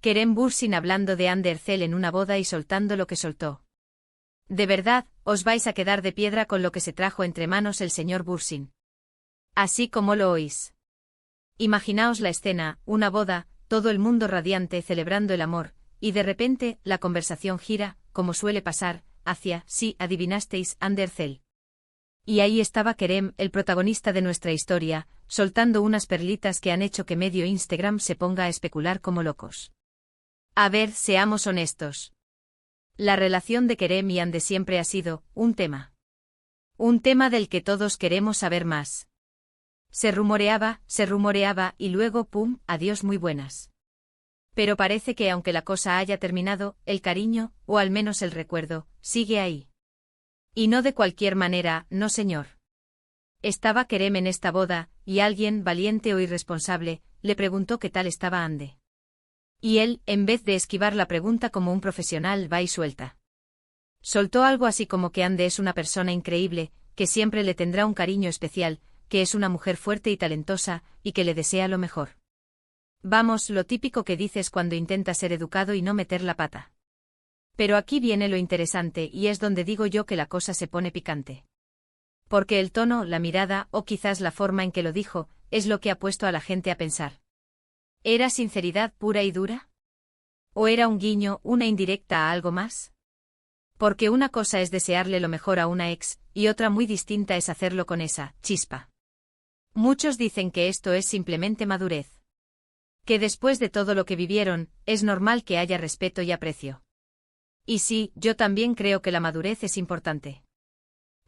Kerem Bürsin hablando de Hande Erçel en una boda y soltando lo que soltó. De verdad, os vais a quedar de piedra con lo que se trajo entre manos el señor Bürsin. Así como lo oís. Imaginaos la escena, una boda, todo el mundo radiante celebrando el amor, y de repente, la conversación gira, como suele pasar, hacia, sí, adivinasteis, Hande Erçel. Y ahí estaba Kerem, el protagonista de nuestra historia, soltando unas perlitas que han hecho que medio Instagram se ponga a especular como locos. A ver, seamos honestos. La relación de Kerem y Hande siempre ha sido un tema. Un tema del que todos queremos saber más. Se rumoreaba, y luego, ¡pum!, adiós muy buenas. Pero parece que aunque la cosa haya terminado, el cariño, o al menos el recuerdo, sigue ahí. Y no de cualquier manera, no señor. Estaba Kerem en esta boda, y alguien, valiente o irresponsable, le preguntó qué tal estaba Hande. Y él, en vez de esquivar la pregunta como un profesional, va y suelta. Soltó algo así como que Hande es una persona increíble, que siempre le tendrá un cariño especial, que es una mujer fuerte y talentosa, y que le desea lo mejor. Vamos, lo típico que dices cuando intentas ser educado y no meter la pata. Pero aquí viene lo interesante y es donde digo yo que la cosa se pone picante. Porque el tono, la mirada, o quizás la forma en que lo dijo, es lo que ha puesto a la gente a pensar. ¿Era sinceridad pura y dura? ¿O era un guiño, una indirecta a algo más? Porque una cosa es desearle lo mejor a una ex, y otra muy distinta es hacerlo con esa chispa. Muchos dicen que esto es simplemente madurez. Que después de todo lo que vivieron, es normal que haya respeto y aprecio. Y sí, yo también creo que la madurez es importante.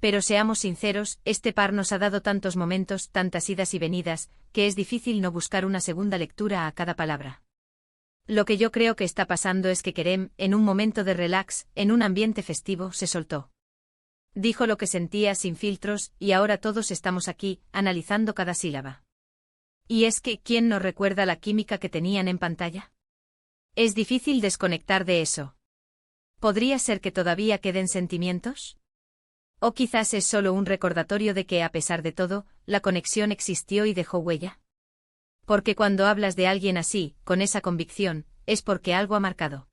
Pero seamos sinceros, este par nos ha dado tantos momentos, tantas idas y venidas, que es difícil no buscar una segunda lectura a cada palabra. Lo que yo creo que está pasando es que Kerem, en un momento de relax, en un ambiente festivo, se soltó. Dijo lo que sentía sin filtros, y ahora todos estamos aquí, analizando cada sílaba. Y es que, ¿quién no recuerda la química que tenían en pantalla? Es difícil desconectar de eso. ¿Podría ser que todavía queden sentimientos? ¿O quizás es solo un recordatorio de que, a pesar de todo, la conexión existió y dejó huella? Porque cuando hablas de alguien así, con esa convicción, es porque algo ha marcado.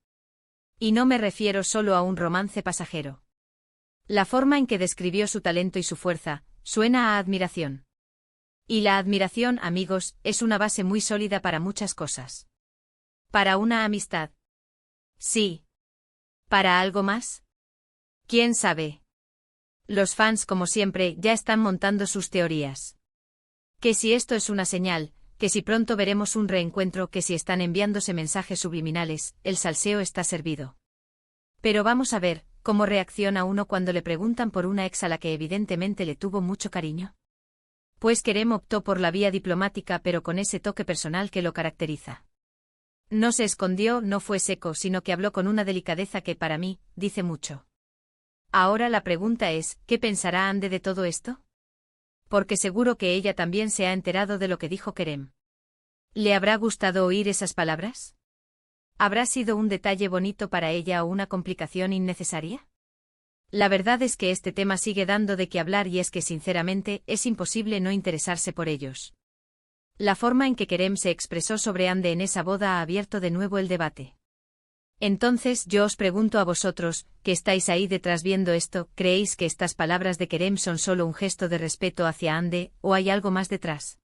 Y no me refiero solo a un romance pasajero. La forma en que describió su talento y su fuerza, suena a admiración. Y la admiración, amigos, es una base muy sólida para muchas cosas. ¿Para una amistad? Sí. ¿Para algo más? ¿Quién sabe? Los fans, como siempre, ya están montando sus teorías. Que si esto es una señal, que si pronto veremos un reencuentro, que si están enviándose mensajes subliminales, el salseo está servido. Pero vamos a ver, ¿cómo reacciona uno cuando le preguntan por una ex a la que evidentemente le tuvo mucho cariño? Pues Kerem optó por la vía diplomática pero con ese toque personal que lo caracteriza. No se escondió, no fue seco, sino que habló con una delicadeza que, para mí, dice mucho. Ahora la pregunta es, ¿qué pensará Hande de todo esto? Porque seguro que ella también se ha enterado de lo que dijo Kerem. ¿Le habrá gustado oír esas palabras? ¿Habrá sido un detalle bonito para ella o una complicación innecesaria? La verdad es que este tema sigue dando de qué hablar y es que sinceramente es imposible no interesarse por ellos. La forma en que Kerem se expresó sobre Hande en esa boda ha abierto de nuevo el debate. Entonces yo os pregunto a vosotros, que estáis ahí detrás viendo esto, ¿creéis que estas palabras de Kerem son solo un gesto de respeto hacia Hande, o hay algo más detrás?